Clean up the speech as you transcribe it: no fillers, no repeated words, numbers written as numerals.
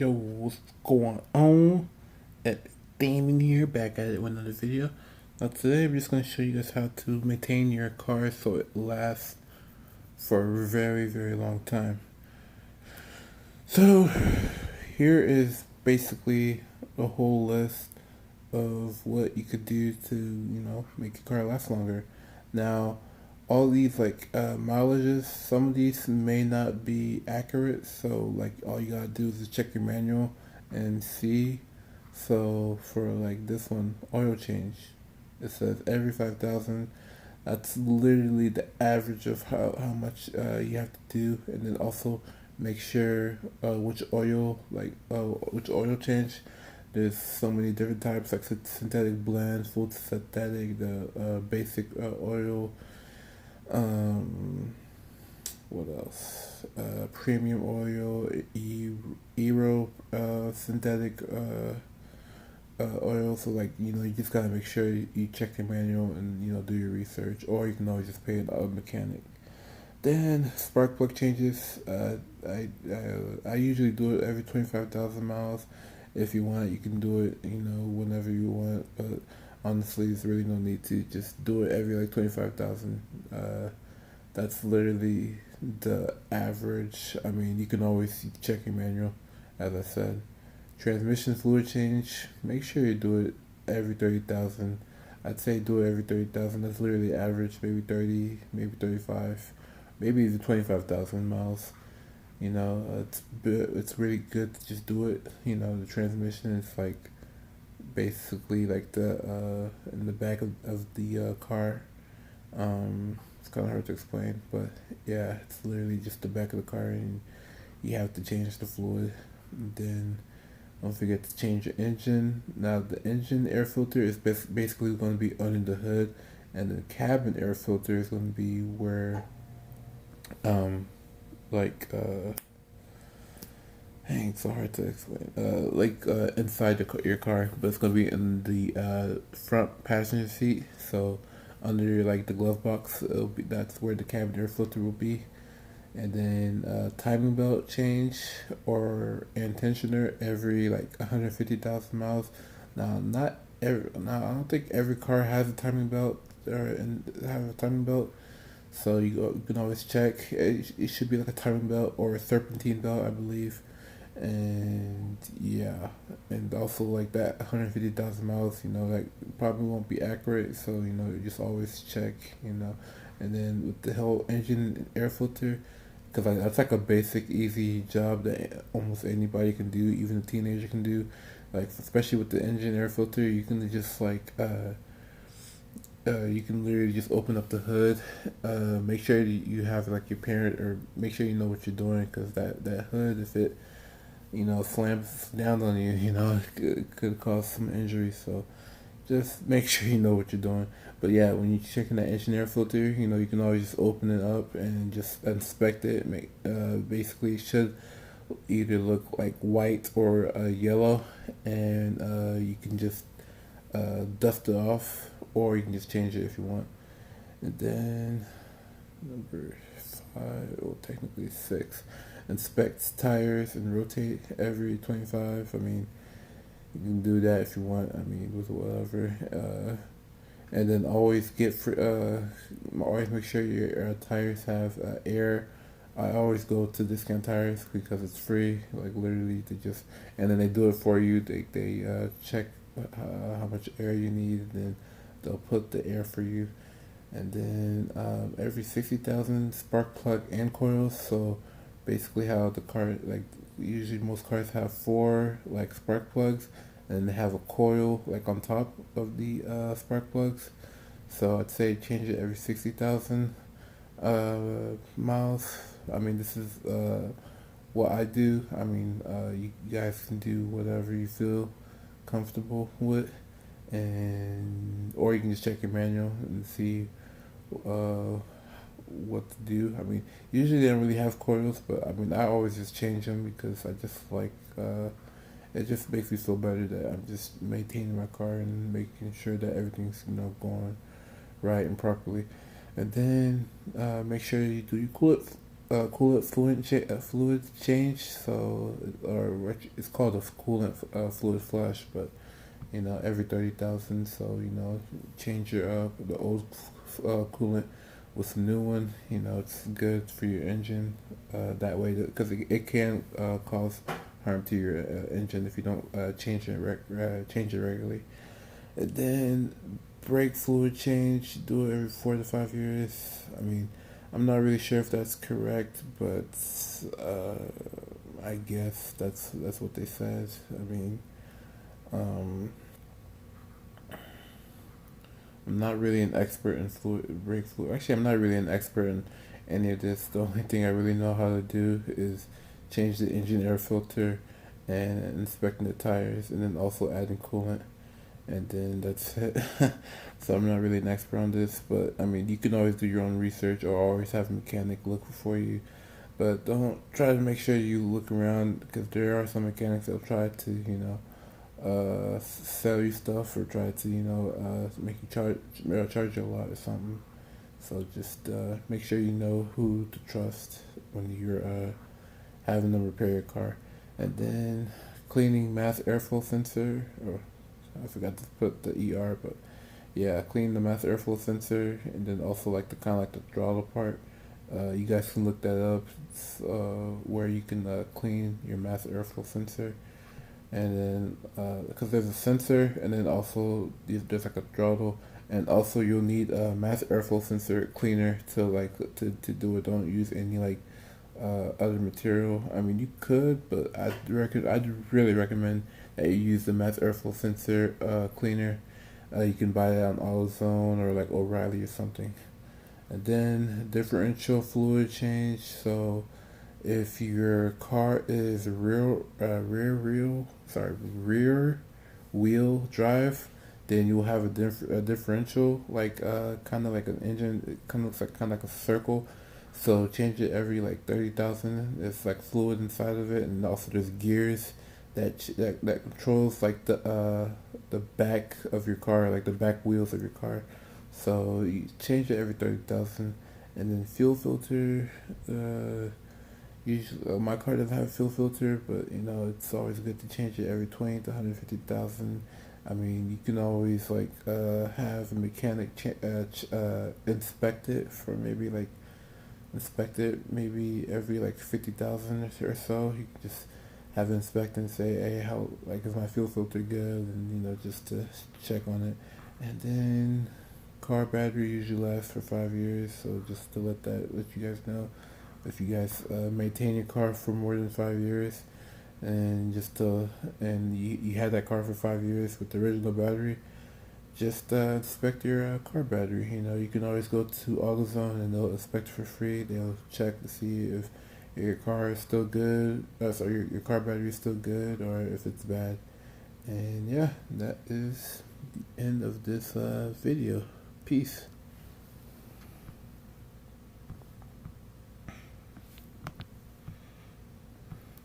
Yo, what's going on? Damon here, back at it with another video. Now today I'm just going to show you guys how to maintain your car so it lasts for a very, very long time. So here is basically a whole list of what you could do to, make your car last longer. Now, all these mileages, some of these may not be accurate, so like all you gotta do is just check your manual and see. So for like this one, oil change, it says every 5,000. That's literally the average of how much you have to do, and then also make sure which oil change. There's so many different types, like synthetic blend, full synthetic, the basic oil. What else? Premium oil, Eero synthetic oil. So you just gotta make sure you check your manual and do your research, or you can always just pay a mechanic. Then spark plug changes. I usually do it every 25,000 miles. If you want, you can do it, whenever you want. But honestly, there's really no need to just do it every 25,000. That's literally the average. I mean, you can always check your manual, as I said. Transmission fluid change. Make sure you do it every 30,000. I'd say do it every 30,000. That's literally average. Maybe 30, maybe 35, maybe even 25,000 miles. It's really good to just do it. The transmission is basically the in the back of the car. It's kind of hard to explain, but yeah, it's literally just the back of the car, and you have to change the fluid. And then don't forget to change your engine. Now the engine air filter is basically going to be under the hood, and the cabin air filter is going to be where it's so hard to explain. Inside your car, but it's gonna be in the front passenger seat. So under the glove box, that's where the cabin air filter will be. And then timing belt change or air tensioner every 150,000 miles. Now I don't think every car has a timing belt have a timing belt. So you can always check. It should be a timing belt or a serpentine belt, I believe. And yeah, and also that 150,000 miles, probably won't be accurate. So you just always check, and then with the whole engine and air filter, because that's a basic, easy job that almost anybody can do, even a teenager can do. Especially with the engine air filter, you can just you can literally just open up the hood. Make sure you have your parent, or make sure you know what you're doing, because that hood, if it slams down on you, it could cause some injury. So just make sure you know what you're doing. But yeah, when you're checking that engine air filter, you can always just open it up and just inspect it. Basically, it should either look like white or yellow, and you can just dust it off, or you can just change it if you want. And then number 5, or technically 6, inspect tires and rotate every 25. I mean, you can do that if you want. I mean, with whatever. And then always always make sure your tires have air. I always go to Discount Tires because it's free. Literally, and then they do it for you. They check how much air you need, and then they'll put the air for you. And then every 60,000, spark plug and coils. So basically, how the car, usually most cars have 4 spark plugs, and they have a coil on top of the spark plugs. So I'd say change it every 60,000 miles. I mean, this is what I do. I mean, you guys can do whatever you feel comfortable with, or you can just check your manual and see what to do. I mean, usually they don't really have coils, but I mean, I always just change them because I just it just makes me feel better that I'm just maintaining my car and making sure that everything's going right and properly. And then make sure you do your coolant coolant fluid change. So, or it's called a coolant fluid flush, but you know, every 30,000. So you know, change your the old coolant with some new one. You know, it's good for your engine. That way, because it can cause harm to your engine if you don't change it regularly. And then brake fluid change, do it every 4 to 5 years. I mean, I'm not really sure if that's correct, but I guess that's what they said. I mean, um, I'm not really an expert in brake fluid. Actually, I'm not really an expert in any of this. The only thing I really know how to do is change the engine air filter and inspecting the tires, and then also adding coolant, and then that's it. So I'm not really an expert on this, but I mean, you can always do your own research or always have a mechanic look for you. But don't try to make sure you look around, because there are some mechanics that'll try to, sell you stuff or try to, make you charge you a lot or something. So just make sure you know who to trust when you're having them repair your car. And then cleaning mass airflow sensor, or I forgot to put the ER, but yeah, clean the mass airflow sensor, and then also like the kind of like the throttle part. You guys can look that up. It's, where you can clean your mass airflow sensor, and then because there's a sensor, and then also there's like a throttle, and also you'll need a mass airflow sensor cleaner to to do it. Don't use any like other material. I mean, you could, but I'd really recommend that you use the mass airflow sensor cleaner. You can buy that on AutoZone or like O'Reilly or something. And then differential fluid change. So if your car is rear wheel drive, then you'll have a differential, like kind of like an engine. It kind of looks like kind of like a circle. So change it every like 30,000. It's like fluid inside of it, and also there's gears that controls like the back of your car, like the back wheels of your car. So you change it every 30,000, and then fuel filter. Usually, my car doesn't have a fuel filter, but you know it's always good to change it every 20 to 150,000. I mean, you can always like have a mechanic inspect it for maybe like inspect it maybe every like 50,000 or so. You can just have it inspect and say, hey, how like is my fuel filter good, and just to check on it. And then car battery usually lasts for 5 years, so just to let you guys know, if you guys maintain your car for more than 5 years, and and you had that car for 5 years with the original battery, just inspect your car battery. You can always go to AutoZone and they'll inspect for free. They'll check to see if your car is still good, so your car battery is still good, or if it's bad. And yeah, that is the end of this video. Peace.